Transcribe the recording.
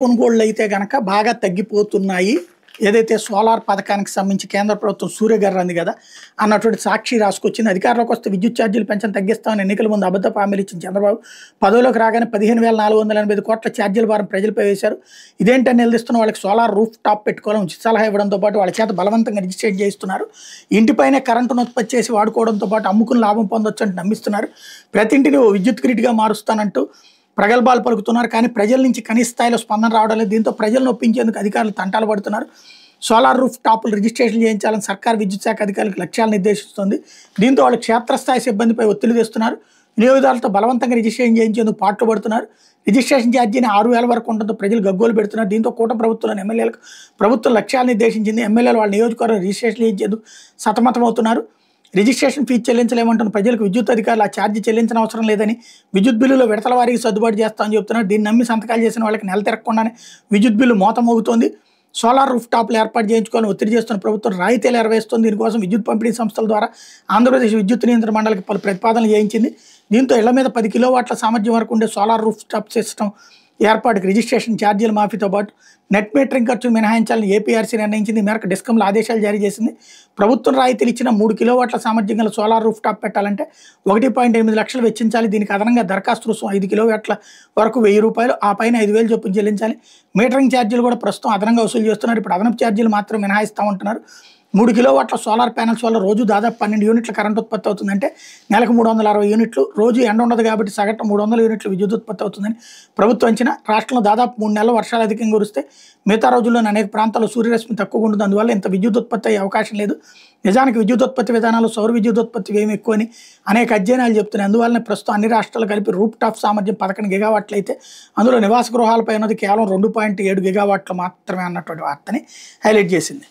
కొనుగోళ్లయితే గనక బాగా తగ్గిపోతున్నాయి. ఏదైతే సోలార్ పథకానికి సంబంధించి కేంద్ర ప్రభుత్వం సూర్యఘర్ అంది కదా! అన్నటువంటి సాక్షి రాసుకొచ్చింది. అధికారంలోకి వస్తే విద్యుత్ ఛార్జీలు పెంచడం తగ్గిస్తామని ఎన్నికల ముందు అబద్ధపు హామీలు ఇచ్చిన చంద్రబాబు పదవిలోకి రాగానే 15,485 కోట్ల ఛార్జీల భారం ప్రజలపై వేశారు. ఇదేంటని నిలదీస్తున్న వాళ్ళకి సోలార్ రూఫ్ టాప్ పెట్టుకోవాలని ఉచిత సలహా ఇవ్వడంతో పాటు వాళ్ళ చేత బలవంతంగా రిజిస్ట్రేట్ చేయిస్తున్నారు. ఇంటిపైనే కరెంటును ఉత్పత్తి చేసి వాడుకోవడంతో పాటు అమ్ముకుని లాభం పొందొచ్చు అంటూ నమ్మిస్తున్నారు. ప్రతి ఇంటిని ఓ విద్యుత్ గ్రిడ్‌గా మారుస్తానంటూ ప్రగల్భాలు పలుకుతున్నారు. కానీ ప్రజల నుంచి కనీస స్థాయిలో స్పందన రావడం లేదు. దీంతో ప్రజలను ఒప్పించేందుకు అధికారులు తంటాలు పడుతున్నారు. సోలార్ రూఫ్ టాపులు రిజిస్ట్రేషన్ చేయించాలని సర్కార్ విద్యుత్ శాఖ అధికారులకు లక్ష్యాలు నిర్దేశిస్తుంది. దీంతో వాళ్ళు క్షేత్రస్థాయి సిబ్బందిపై ఒత్తిడి తెస్తున్నారు. వినియోగదారులతో బలవంతంగా రిజిస్ట్రేషన్ చేయించేందుకు పాటుపడుతున్నారు. రిజిస్ట్రేషన్ ఛార్జీని 6,000 వరకు ఉండడంతో ప్రజలు గగ్గోలు పెడుతున్నారు. దీంతో కూటమి ప్రభుత్వంలోని ఎమ్మెల్యేలకు ప్రభుత్వం లక్ష్యాలు నిర్దేశించింది. ఎమ్మెల్యేలు వాళ్ళ నియోజకవర్గం రిజిస్ట్రేషన్ చేయించేందుకు సతమతమవుతున్నారు. రిజిస్ట్రేషన్ ఫీజు చెల్లించలేమంటున్న ప్రజలకు విద్యుత్ అధికారులు ఆ ఛార్జీ చెల్లించిన అవసరం లేదని విద్యుత్ బిల్లులో విడతల వారీగా సర్దుబాటు చేస్తామని చెప్తున్నారు. దీన్ని నమ్మి సంతకాలు చేసిన వాళ్ళకి నెల తిరగకుండానే విద్యుత్ బిల్లు మోతమోగుతోంది. సోలార్ రూఫ్ టాప్లు ఏర్పాటు చేయించుకోవాలని ఒత్తిడి చేస్తున్న ప్రభుత్వం రాయితీలు ఎరవేస్తుంది. దీనికోసం విద్యుత్ పంపిణీ సంస్థల ద్వారా ఆంధ్రప్రదేశ్ విద్యుత్ నియంత్రణ మండలికి పలు ప్రతిపాదనలు చేయించింది. దీంతో ఇళ్ల మీద 10 కిలోవాట్ల సామర్థ్యం వరకు ఉండే సోలార్ రూఫ్ టాప్ సిస్టమ్ ఏర్పాటుకు రిజిస్ట్రేషన్ ఛార్జీల మాఫీతో పాటు నెట్ మీటరింగ్ ఖర్చులు మినహాయించాలని ఏపీఆర్సీ నిర్ణయించింది. ఈ మేరకు డిస్కంలు ఆదేశాలు జారీ చేసింది. ప్రభుత్వం రాయితీలు ఇచ్చిన 3 కిలోవాట్ల సామర్థ్యం గల సోలార్ రూఫ్ టాప్ పెట్టాలంటే 1.8 లక్షలు వెచ్చించాలి. దీనికి అదనంగా దరఖాస్తు రుసుము 5 కిలోవాట్ల వరకు ₹1000, ఆ పైన 5,000 చొప్పున చెల్లించాలి. మీటరింగ్ ఛార్జీలు కూడా ప్రస్తుతం అదనంగా వసూలు చేస్తున్నారు. ఇప్పుడు అదనపు ఛార్జీలు మాత్రం మినహాయిస్తామంటున్నారు. 3 కిలోవాట్ల సోలార్ ప్యానెల్స్ వల్ల రోజు దాదాపు 12 యూనిట్ల కరెంట్ ఉత్పత్తి అవుతుందంటే నెలకు 360 యూనిట్లు. రోజు ఎండ ఉండదు కాబట్టి సగటు 300 యూనిట్లు విద్యుత్ ఉత్పత్తి అవుతుందని ప్రభుత్వం అంచనా. రాష్ట్రంలో దాదాపు 3 నెలల వర్షాలు అధికంగా కురిస్తే మిగతా రోజుల్లోని అనేక ప్రాంతాల్లో సూర్యరశ్మి తక్కువగా ఉంటుంది. అందువల్ల ఇంత విద్యుత్ ఉత్పత్తి అయ్యే అవకాశం లేదు. నిజానికి విద్యుత్ ఉత్పత్తి విధానాలు సౌర విద్యుత్ ఉత్పత్తి వ్యయం ఎక్కువని అనేక అధ్యయనాలు చెప్తున్నాయి. అందువల్లనే ప్రస్తుతం అన్ని రాష్ట్రాలు కలిపి రూప్ టాప్ సామర్థ్యం 11 గిగావాట్లు అయితే అందులో నివాస గృహాలపై ఉన్నది కేవలం 2.7 గిగావాట్లు మాత్రమే అన్నటువంటి వార్తని హైలైట్ చేసింది.